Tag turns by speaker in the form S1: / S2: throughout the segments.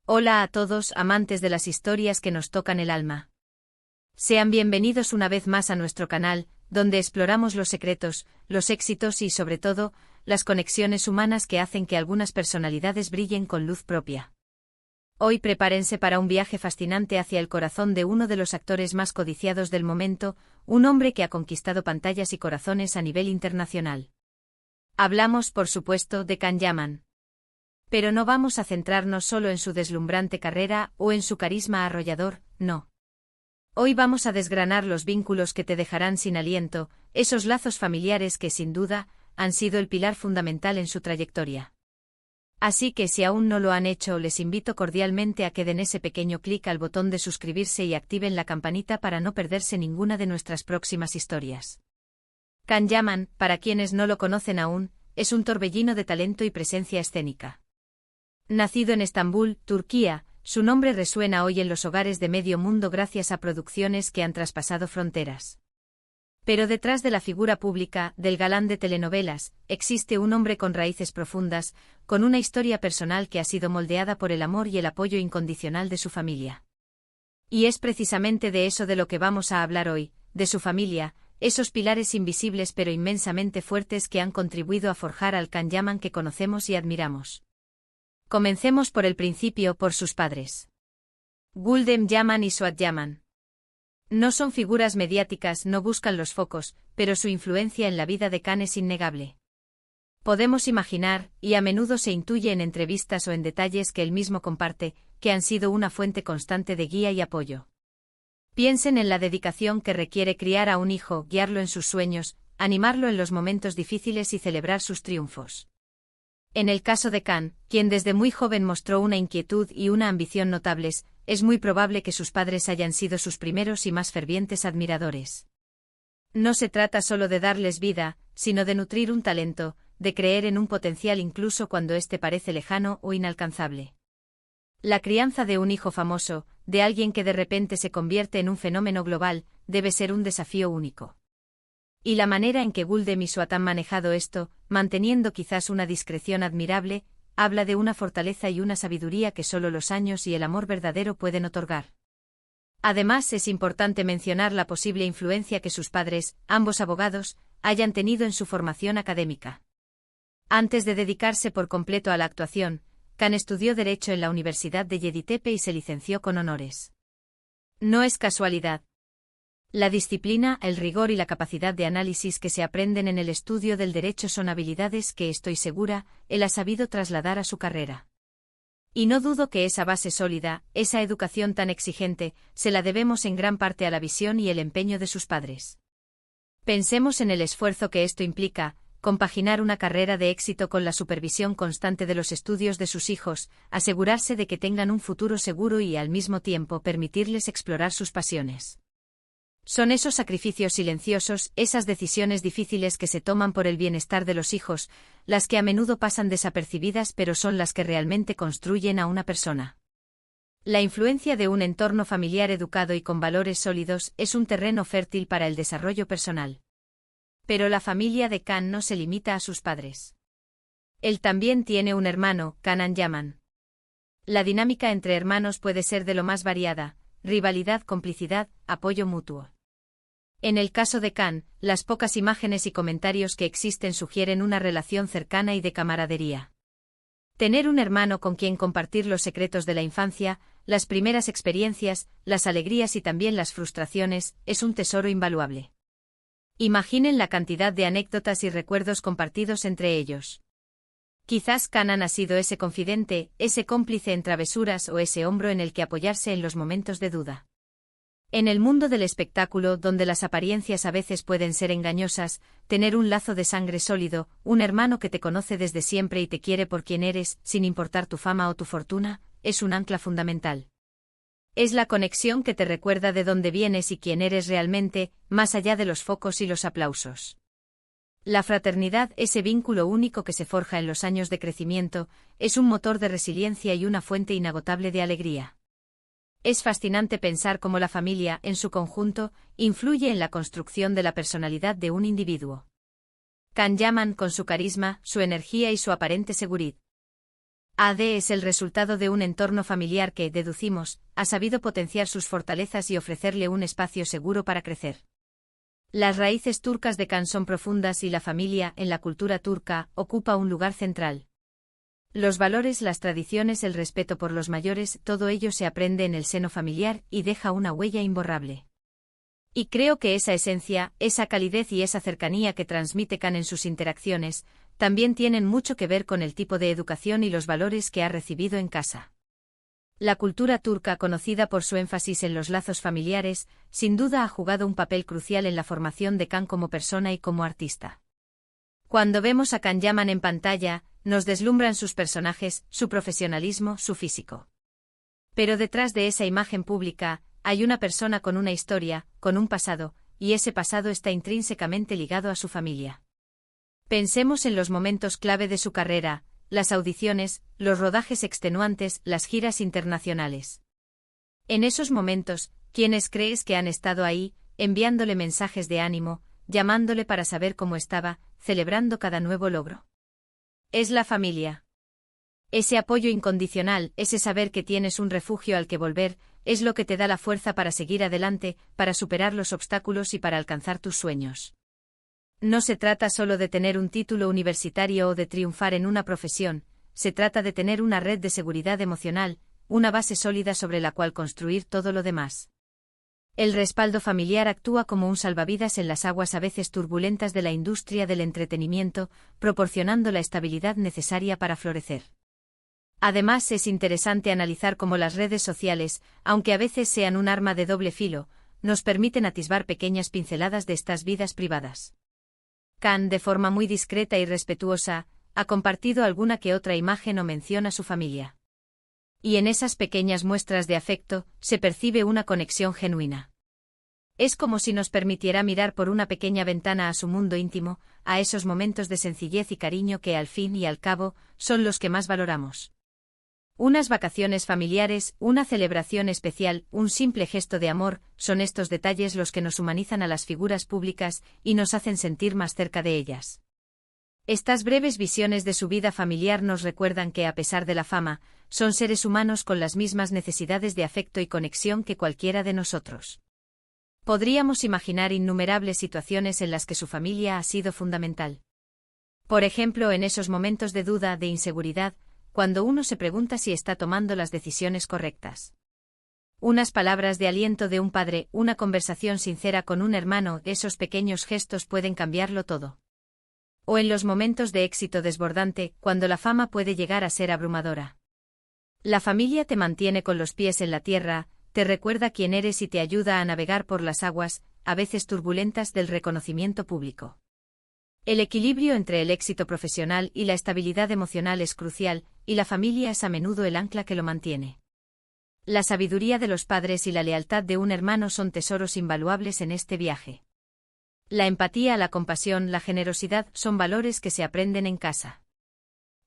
S1: Hola a todos, amantes de las historias que nos tocan el alma. Sean bienvenidos una vez más a nuestro canal, donde exploramos los secretos, los éxitos y, sobre todo, las conexiones humanas que hacen que algunas personalidades brillen con luz propia. Hoy prepárense para un viaje fascinante hacia el corazón de uno de los actores más codiciados del momento, un hombre que ha conquistado pantallas y corazones a nivel internacional. Hablamos, por supuesto, de Can Yaman. Pero no vamos a centrarnos solo en su deslumbrante carrera o en su carisma arrollador, no. Hoy vamos a desgranar los vínculos que te dejarán sin aliento, esos lazos familiares que, sin duda, han sido el pilar fundamental en su trayectoria. Así que si aún no lo han hecho, les invito cordialmente a que den ese pequeño clic al botón de suscribirse y activen la campanita para no perderse ninguna de nuestras próximas historias. Can Yaman, para quienes no lo conocen aún, es un torbellino de talento y presencia escénica. Nacido en Estambul, Turquía, su nombre resuena hoy en los hogares de medio mundo gracias a producciones que han traspasado fronteras. Pero detrás de la figura pública, del galán de telenovelas, existe un hombre con raíces profundas, con una historia personal que ha sido moldeada por el amor y el apoyo incondicional de su familia. Y es precisamente de eso de lo que vamos a hablar hoy, de su familia, esos pilares invisibles pero inmensamente fuertes que han contribuido a forjar al Can Yaman que conocemos y admiramos. Comencemos por el principio, por sus padres. Gulden Yaman y Suat Yaman. No son figuras mediáticas, no buscan los focos, pero su influencia en la vida de Can es innegable. Podemos imaginar, y a menudo se intuye en entrevistas o en detalles que él mismo comparte, que han sido una fuente constante de guía y apoyo. Piensen en la dedicación que requiere criar a un hijo, guiarlo en sus sueños, animarlo en los momentos difíciles y celebrar sus triunfos. En el caso de Can, quien desde muy joven mostró una inquietud y una ambición notables, es muy probable que sus padres hayan sido sus primeros y más fervientes admiradores. No se trata solo de darles vida, sino de nutrir un talento, de creer en un potencial incluso cuando éste parece lejano o inalcanzable. La crianza de un hijo famoso, de alguien que de repente se convierte en un fenómeno global, debe ser un desafío único. Y la manera en que Gulden y Suat han manejado esto, manteniendo quizás una discreción admirable, habla de una fortaleza y una sabiduría que solo los años y el amor verdadero pueden otorgar. Además, es importante mencionar la posible influencia que sus padres, ambos abogados, hayan tenido en su formación académica. Antes de dedicarse por completo a la actuación, Can estudió Derecho en la Universidad de Yeditepe y se licenció con honores. No es casualidad. La disciplina, el rigor y la capacidad de análisis que se aprenden en el estudio del derecho son habilidades que, estoy segura, él ha sabido trasladar a su carrera. Y no dudo que esa base sólida, esa educación tan exigente, se la debemos en gran parte a la visión y el empeño de sus padres. Pensemos en el esfuerzo que esto implica, compaginar una carrera de éxito con la supervisión constante de los estudios de sus hijos, asegurarse de que tengan un futuro seguro y al mismo tiempo permitirles explorar sus pasiones. Son esos sacrificios silenciosos, esas decisiones difíciles que se toman por el bienestar de los hijos, las que a menudo pasan desapercibidas pero son las que realmente construyen a una persona. La influencia de un entorno familiar educado y con valores sólidos es un terreno fértil para el desarrollo personal. Pero la familia de Can no se limita a sus padres. Él también tiene un hermano, Canan Yaman. La dinámica entre hermanos puede ser de lo más variada: rivalidad, complicidad, apoyo mutuo. En el caso de Can, las pocas imágenes y comentarios que existen sugieren una relación cercana y de camaradería. Tener un hermano con quien compartir los secretos de la infancia, las primeras experiencias, las alegrías y también las frustraciones, es un tesoro invaluable. Imaginen la cantidad de anécdotas y recuerdos compartidos entre ellos. Quizás Canan ha sido ese confidente, ese cómplice en travesuras o ese hombro en el que apoyarse en los momentos de duda. En el mundo del espectáculo, donde las apariencias a veces pueden ser engañosas, tener un lazo de sangre sólido, un hermano que te conoce desde siempre y te quiere por quien eres, sin importar tu fama o tu fortuna, es un ancla fundamental. Es la conexión que te recuerda de dónde vienes y quién eres realmente, más allá de los focos y los aplausos. La fraternidad, ese vínculo único que se forja en los años de crecimiento, es un motor de resiliencia y una fuente inagotable de alegría. Es fascinante pensar cómo la familia, en su conjunto, influye en la construcción de la personalidad de un individuo. Can Yaman, con su carisma, su energía y su aparente seguridad, AD es el resultado de un entorno familiar que, deducimos, ha sabido potenciar sus fortalezas y ofrecerle un espacio seguro para crecer. Las raíces turcas de Kan son profundas y la familia, en la cultura turca, ocupa un lugar central. Los valores, las tradiciones, el respeto por los mayores, todo ello se aprende en el seno familiar y deja una huella imborrable. Y creo que esa esencia, esa calidez y esa cercanía que transmite Kan en sus interacciones, también tienen mucho que ver con el tipo de educación y los valores que ha recibido en casa. La cultura turca, conocida por su énfasis en los lazos familiares, sin duda ha jugado un papel crucial en la formación de Kan como persona y como artista. Cuando vemos a Kan Yaman en pantalla, nos deslumbran sus personajes, su profesionalismo, su físico. Pero detrás de esa imagen pública, hay una persona con una historia, con un pasado, y ese pasado está intrínsecamente ligado a su familia. Pensemos en los momentos clave de su carrera, las audiciones, los rodajes extenuantes, las giras internacionales. En esos momentos, ¿quiénes crees que han estado ahí, enviándole mensajes de ánimo, llamándole para saber cómo estaba, celebrando cada nuevo logro? Es la familia. Ese apoyo incondicional, ese saber que tienes un refugio al que volver, es lo que te da la fuerza para seguir adelante, para superar los obstáculos y para alcanzar tus sueños. No se trata solo de tener un título universitario o de triunfar en una profesión, se trata de tener una red de seguridad emocional, una base sólida sobre la cual construir todo lo demás. El respaldo familiar actúa como un salvavidas en las aguas a veces turbulentas de la industria del entretenimiento, proporcionando la estabilidad necesaria para florecer. Además, es interesante analizar cómo las redes sociales, aunque a veces sean un arma de doble filo, nos permiten atisbar pequeñas pinceladas de estas vidas privadas. Kan, de forma muy discreta y respetuosa, ha compartido alguna que otra imagen o mención a su familia. Y en esas pequeñas muestras de afecto, se percibe una conexión genuina. Es como si nos permitiera mirar por una pequeña ventana a su mundo íntimo, a esos momentos de sencillez y cariño que al fin y al cabo, son los que más valoramos. Unas vacaciones familiares, una celebración especial, un simple gesto de amor, son estos detalles los que nos humanizan a las figuras públicas y nos hacen sentir más cerca de ellas. Estas breves visiones de su vida familiar nos recuerdan que, a pesar de la fama, son seres humanos con las mismas necesidades de afecto y conexión que cualquiera de nosotros. Podríamos imaginar innumerables situaciones en las que su familia ha sido fundamental. Por ejemplo, en esos momentos de duda, de inseguridad, cuando uno se pregunta si está tomando las decisiones correctas. Unas palabras de aliento de un padre, una conversación sincera con un hermano, esos pequeños gestos pueden cambiarlo todo. O en los momentos de éxito desbordante, cuando la fama puede llegar a ser abrumadora. La familia te mantiene con los pies en la tierra, te recuerda quién eres y te ayuda a navegar por las aguas, a veces turbulentas, del reconocimiento público. El equilibrio entre el éxito profesional y la estabilidad emocional es crucial, y la familia es a menudo el ancla que lo mantiene. La sabiduría de los padres y la lealtad de un hermano son tesoros invaluables en este viaje. La empatía, la compasión, la generosidad son valores que se aprenden en casa.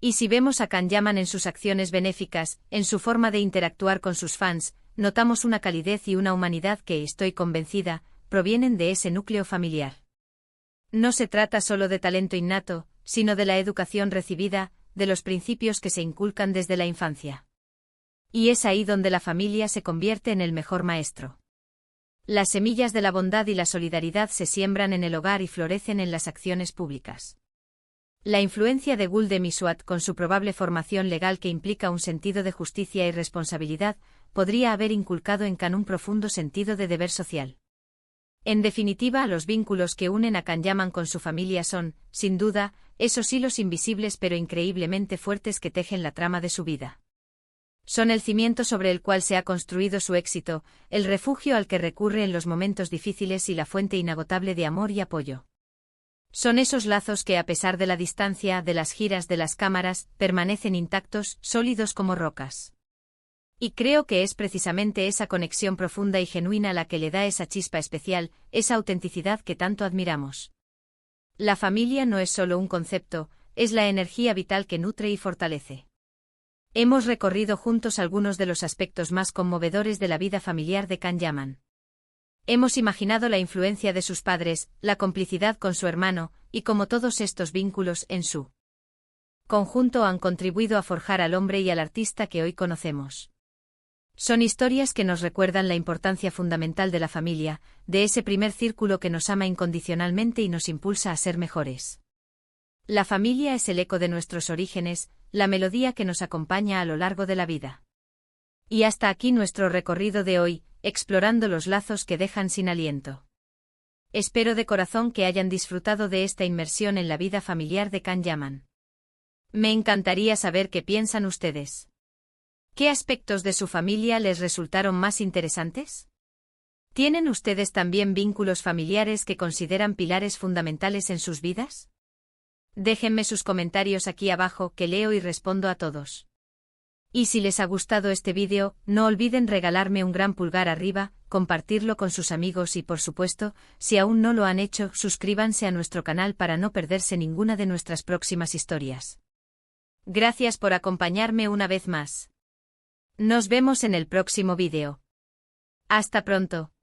S1: Y si vemos a Kan Yaman en sus acciones benéficas, en su forma de interactuar con sus fans, notamos una calidez y una humanidad que, estoy convencida, provienen de ese núcleo familiar. No se trata solo de talento innato, sino de la educación recibida, de los principios que se inculcan desde la infancia. Y es ahí donde la familia se convierte en el mejor maestro. Las semillas de la bondad y la solidaridad se siembran en el hogar y florecen en las acciones públicas. La influencia de Gul de Miswat, con su probable formación legal que implica un sentido de justicia y responsabilidad, podría haber inculcado en Kan un profundo sentido de deber social. En definitiva, los vínculos que unen a Kan Yaman con su familia son, sin duda, esos hilos invisibles pero increíblemente fuertes que tejen la trama de su vida. Son el cimiento sobre el cual se ha construido su éxito, el refugio al que recurre en los momentos difíciles y la fuente inagotable de amor y apoyo. Son esos lazos que, a pesar de la distancia, de las giras, de las cámaras, permanecen intactos, sólidos como rocas. Y creo que es precisamente esa conexión profunda y genuina la que le da esa chispa especial, esa autenticidad que tanto admiramos. La familia no es solo un concepto, es la energía vital que nutre y fortalece. Hemos recorrido juntos algunos de los aspectos más conmovedores de la vida familiar de Kan Yaman. Hemos imaginado la influencia de sus padres, la complicidad con su hermano, y cómo todos estos vínculos, en su conjunto han contribuido a forjar al hombre y al artista que hoy conocemos. Son historias que nos recuerdan la importancia fundamental de la familia, de ese primer círculo que nos ama incondicionalmente y nos impulsa a ser mejores. La familia es el eco de nuestros orígenes, la melodía que nos acompaña a lo largo de la vida. Y hasta aquí nuestro recorrido de hoy, explorando los lazos que dejan sin aliento. Espero de corazón que hayan disfrutado de esta inmersión en la vida familiar de Can Yaman. Me encantaría saber qué piensan ustedes. ¿Qué aspectos de su familia les resultaron más interesantes? ¿Tienen ustedes también vínculos familiares que consideran pilares fundamentales en sus vidas? Déjenme sus comentarios aquí abajo que leo y respondo a todos. Y si les ha gustado este vídeo, no olviden regalarme un gran pulgar arriba, compartirlo con sus amigos y por supuesto, si aún no lo han hecho, suscríbanse a nuestro canal para no perderse ninguna de nuestras próximas historias. Gracias por acompañarme una vez más. Nos vemos en el próximo vídeo. Hasta pronto.